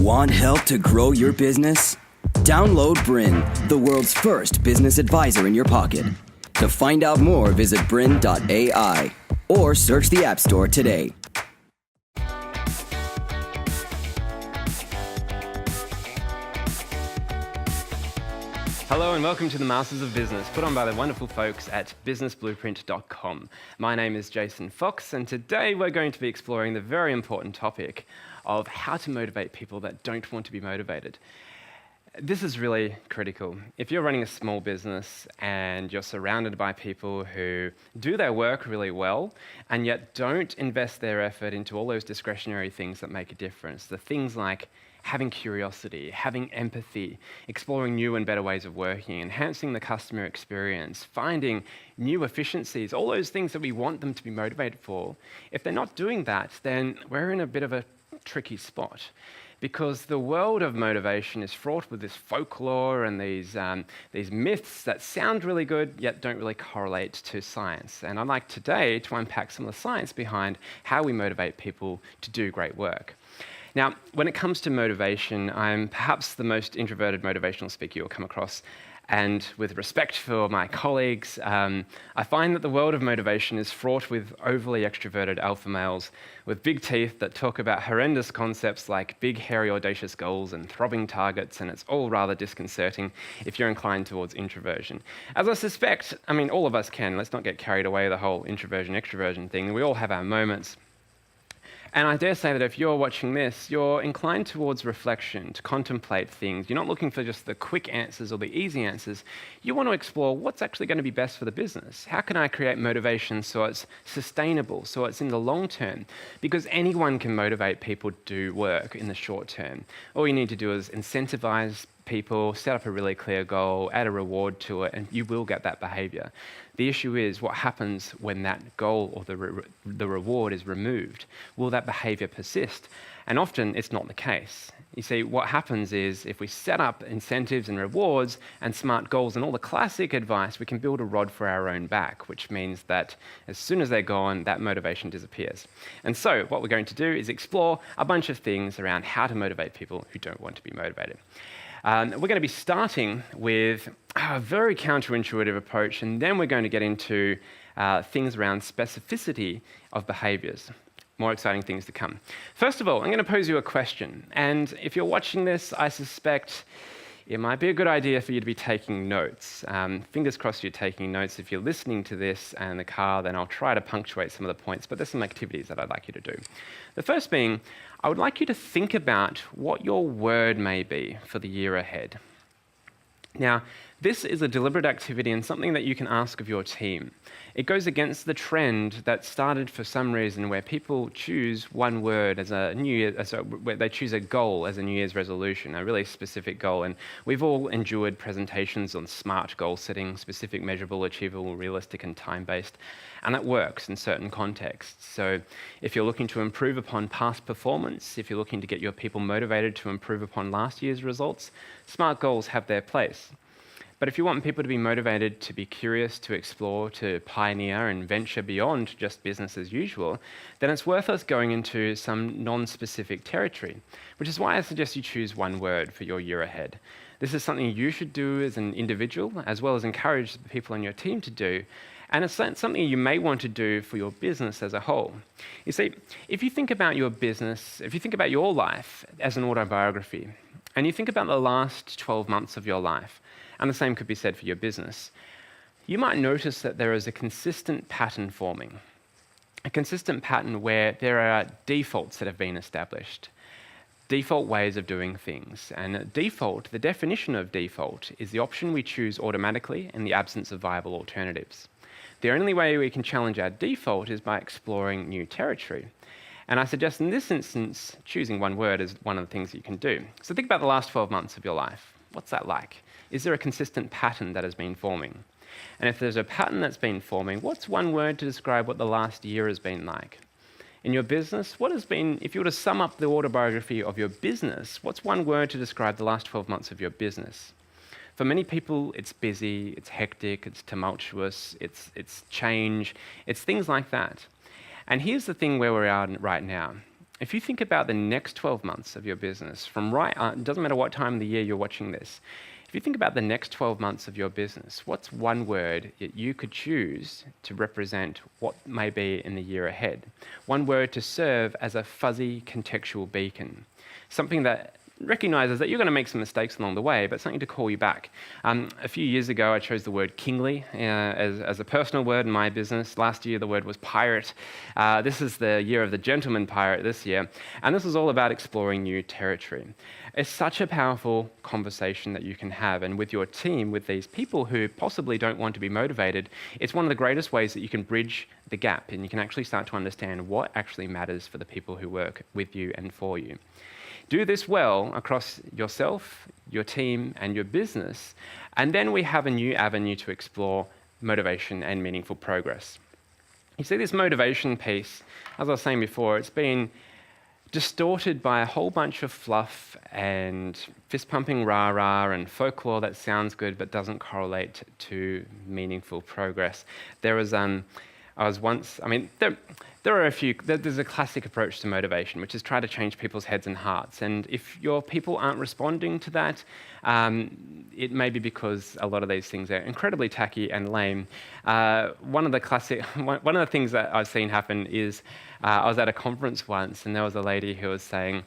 Want help to grow your business? Download BRiN, the world's first business advisor in your pocket. To find out more, visit BRiN.ai or search the App Store today. Hello and welcome to the Masters of Business, put on by the wonderful folks at businessblueprint.com. My name is Jason Fox, and today we're going to be exploring the very important topic of how to motivate people that don't want to be motivated. This is really critical. If you're running a small business and you're surrounded by people who do their work really well and yet don't invest their effort into all those discretionary things that make a difference, the things like having curiosity, having empathy, exploring new and better ways of working, enhancing the customer experience, finding new efficiencies, all those things that we want them to be motivated for. If they're not doing that, then we're in a bit of a tricky spot, because the world of motivation is fraught with this folklore and these myths that sound really good yet don't really correlate to science. And I'd like today to unpack some of the science behind how we motivate people to do great work. Now, when it comes to motivation, I'm perhaps the most introverted motivational speaker you'll come across. And with respect for my colleagues, I find that the world of motivation is fraught with overly extroverted alpha males with big teeth that talk about horrendous concepts like big, hairy, audacious goals and throbbing targets, and it's all rather disconcerting if you're inclined towards introversion. As I suspect, all of us can. Let's not get carried away with the whole introversion-extroversion thing. We all have our moments. And I dare say that if you're watching this, you're inclined towards reflection, to contemplate things. You're not looking for just the quick answers or the easy answers. You want to explore what's actually going to be best for the business. How can I create motivation so it's sustainable, so it's in the long term? Because anyone can motivate people to do work in the short term. All you need to do is incentivize people, set up a really clear goal, add a reward to it, and you will get that behavior. The issue is what happens when that goal or the reward is removed. Will that behavior persist? And often it's not the case. You see, what happens is if we set up incentives and rewards and smart goals and all the classic advice, we can build a rod for our own back, which means that as soon as they're gone, that motivation disappears. And so what we're going to do is explore a bunch of things around how to motivate people who don't want to be motivated. We're going to be starting with a very counterintuitive approach, and then we're going to get into things around specificity of behaviours. More exciting things to come. First of all, I'm going to pose you a question, and if you're watching this, I suspect it might be a good idea for you to be taking notes. Fingers crossed you're taking notes. If you're listening to this in the car, then I'll try to punctuate some of the points, but there's some activities that I'd like you to do. The first being, I would like you to think about what your word may be for the year ahead. Now, this is a deliberate activity and something that you can ask of your team. It goes against the trend that started for some reason where people choose one word as where they choose a goal as a New Year's resolution, a really specific goal. And we've all endured presentations on smart goal setting, specific, measurable, achievable, realistic, and time-based. And that works in certain contexts. So if you're looking to improve upon past performance, if you're looking to get your people motivated to improve upon last year's results, smart goals have their place. But if you want people to be motivated to be curious, to explore, to pioneer and venture beyond just business as usual, then it's worth us going into some non-specific territory, which is why I suggest you choose one word for your year ahead. This is something you should do as an individual, as well as encourage the people on your team to do, and it's something you may want to do for your business as a whole. You see, if you think about your business, if you think about your life as an autobiography, and you think about the last 12 months of your life, and the same could be said for your business, you might notice that there is a consistent pattern forming. A consistent pattern where there are defaults that have been established. Default ways of doing things. And default, the definition of default, is the option we choose automatically in the absence of viable alternatives. The only way we can challenge our default is by exploring new territory. And I suggest in this instance, choosing one word is one of the things that you can do. So think about the last 12 months of your life. What's that like? Is there a consistent pattern that has been forming? And if there's a pattern that's been forming, what's one word to describe what the last year has been like? In your business, what has been, if you were to sum up the autobiography of your business, what's one word to describe the last 12 months of your business? For many people, it's busy, it's hectic, it's tumultuous, it's change, it's things like that. And here's the thing where we're at right now. if you think about the next 12 months of your business, it doesn't matter what time of the year you're watching this, if you think about the next 12 months of your business, what's one word that you could choose to represent what may be in the year ahead? One word to serve as a fuzzy contextual beacon, something that recognizes that you're going to make some mistakes along the way, but something to call you back. A few years ago, I chose the word kingly as a personal word in my business. Last year, the word was pirate. This is the year of the gentleman pirate this year, and this is all about exploring new territory. It's such a powerful conversation that you can have, and with your team, with these people who possibly don't want to be motivated, it's one of the greatest ways that you can bridge the gap, and you can actually start to understand what actually matters for the people who work with you and for you. Do this well across yourself, your team, and your business, and then we have a new avenue to explore motivation and meaningful progress. You see, this motivation piece, as I was saying before, it's been distorted by a whole bunch of fluff and fist-pumping rah-rah and folklore that sounds good but doesn't correlate to meaningful progress. There's a classic approach to motivation, which is try to change people's heads and hearts. And if your people aren't responding to that, it may be because a lot of these things are incredibly tacky and lame. One of the things that I've seen happen is I was at a conference once, and there was a lady who was saying,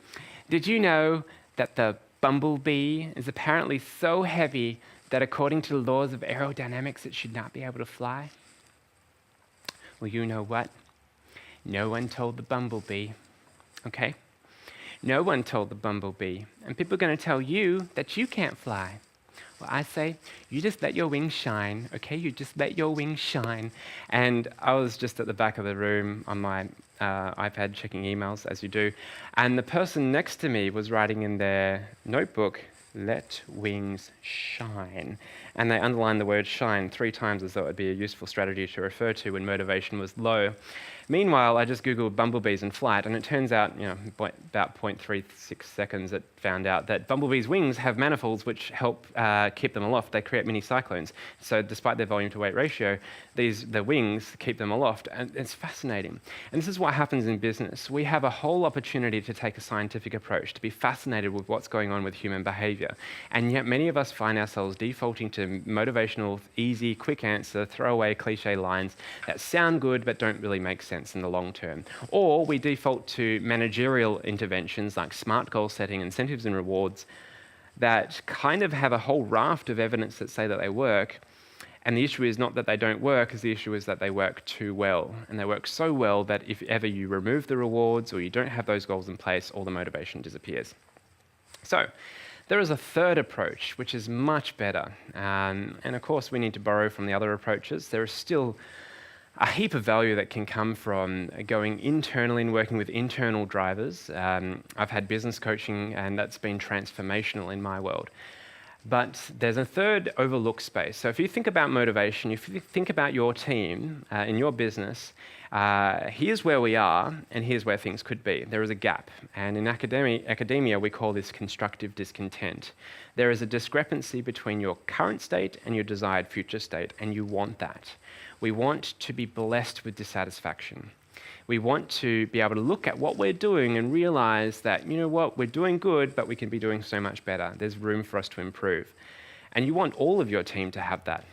"Did you know that the bumblebee is apparently so heavy that according to the laws of aerodynamics, it should not be able to fly?" Well, you know what? No one told the bumblebee, okay? No one told the bumblebee. And people are going to tell you that you can't fly. Well, I say, you just let your wings shine, okay? You just let your wings shine. And I was just at the back of the room on my iPad checking emails, as you do. And the person next to me was writing in their notebook, "Let wings shine." And they underlined the word shine 3 times as though it would be a useful strategy to refer to when motivation was low. Meanwhile, I just Googled bumblebees in flight, and it turns out, about 0.36 seconds, it found out that bumblebees' wings have manifolds which help keep them aloft. They create mini cyclones. So despite their volume to weight ratio, the wings keep them aloft, and it's fascinating. And this is what happens in business. We have a whole opportunity to take a scientific approach, to be fascinated with what's going on with human behavior. And yet many of us find ourselves defaulting to motivational, easy, quick answer, throwaway cliche lines that sound good but don't really make sense in the long term. Or we default to managerial interventions like smart goal setting, incentives and rewards that kind of have a whole raft of evidence that say that they work. And the issue is not that they don't work, the issue is that they work too well. And they work so well that if ever you remove the rewards or you don't have those goals in place, all the motivation disappears. So there is a third approach, which is much better. And of course, we need to borrow from the other approaches. There is still a heap of value that can come from going internally and working with internal drivers. I've had business coaching, and that's been transformational in my world. But there's a third overlooked space. So if you think about motivation, if you think about your team in your business, here's where we are and here's where things could be. There is a gap. And in academia, we call this constructive discontent. There is a discrepancy between your current state and your desired future state, and you want that. We want to be blessed with dissatisfaction. We want to be able to look at what we're doing and realize that, you know what, we're doing good, but we can be doing so much better. There's room for us to improve. And you want all of your team to have that.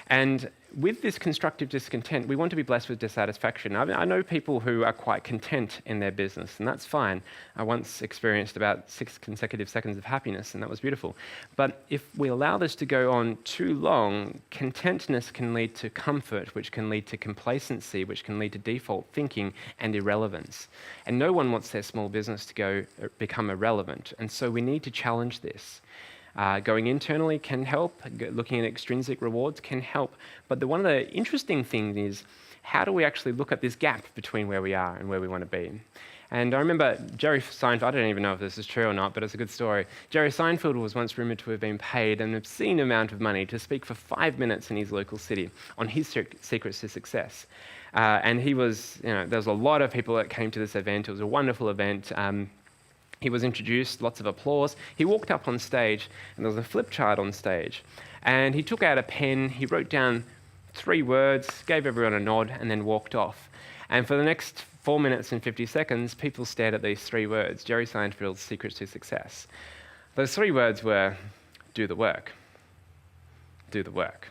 And with this constructive discontent, we want to be blessed with dissatisfaction. I know people who are quite content in their business, and that's fine. I once experienced about 6 consecutive seconds of happiness, and that was beautiful. But if we allow this to go on too long, contentness can lead to comfort, which can lead to complacency, which can lead to default thinking and irrelevance. And no one wants their small business to become irrelevant, and so we need to challenge this. Going internally can help, looking at extrinsic rewards can help, but one of the interesting things is, how do we actually look at this gap between where we are and where we want to be? And I remember Jerry Seinfeld, I don't even know if this is true or not, but it's a good story. Jerry Seinfeld was once rumoured to have been paid an obscene amount of money to speak for 5 minutes in his local city on his secrets to success. And he was, there was a lot of people that came to this event. It was a wonderful event. He was introduced, lots of applause. He walked up on stage, and there was a flip chart on stage. And he took out a pen, he wrote down 3 words, gave everyone a nod, and then walked off. And for the next 4 minutes and 50 seconds, people stared at these 3 words, Jerry Seinfeld's Secrets to Success. Those 3 words were, do the work. Do the work.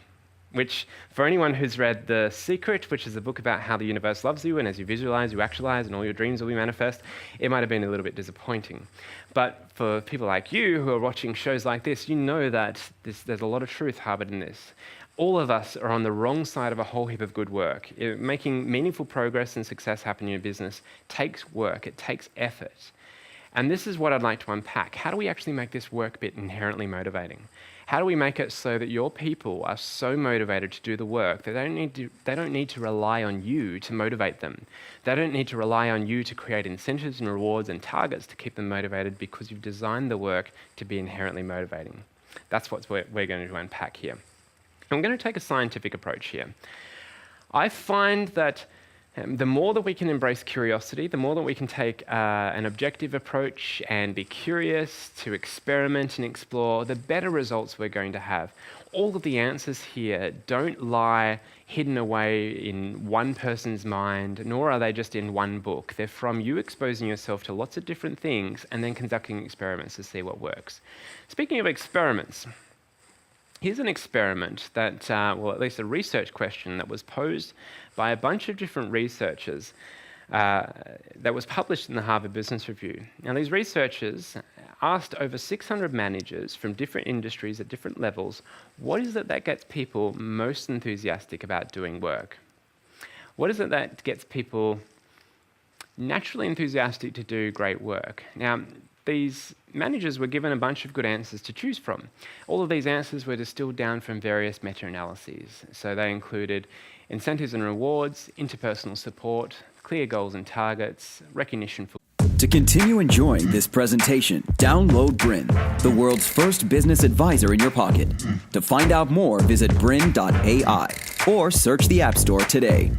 Which, for anyone who's read The Secret, which is a book about how the universe loves you, and as you visualize, you actualize, and all your dreams will be manifest, it might have been a little bit disappointing. But for people like you who are watching shows like this, you know that there's a lot of truth harbored in this. All of us are on the wrong side of a whole heap of good work. Making meaningful progress and success happen in your business takes work, it takes effort. And this is what I'd like to unpack. How do we actually make this work bit inherently motivating? How do we make it so that your people are so motivated to do the work that they don't need to rely on you to motivate them? They don't need to rely on you to create incentives and rewards and targets to keep them motivated because you've designed the work to be inherently motivating. That's what we're going to unpack here. I'm going to take a scientific approach here. I find that the more that we can embrace curiosity, the more that we can take an objective approach and be curious, to experiment and explore, the better results we're going to have. All of the answers here don't lie hidden away in one person's mind, nor are they just in one book. They're from you exposing yourself to lots of different things and then conducting experiments to see what works. Speaking of experiments, here's an experiment that, well, at least a research question that was posed by a bunch of different researchers that was published in the Harvard Business Review. Now, these researchers asked over 600 managers from different industries at different levels, what is it that gets people most enthusiastic about doing work? What is it that gets people naturally enthusiastic to do great work? Now, these managers were given a bunch of good answers to choose from. All of these answers were distilled down from various meta-analyses. So they included incentives and rewards, interpersonal support, clear goals and targets, recognition for... To continue enjoying this presentation, download BRiN, the world's first business advisor in your pocket. To find out more, visit BRiN.ai or search the App Store today.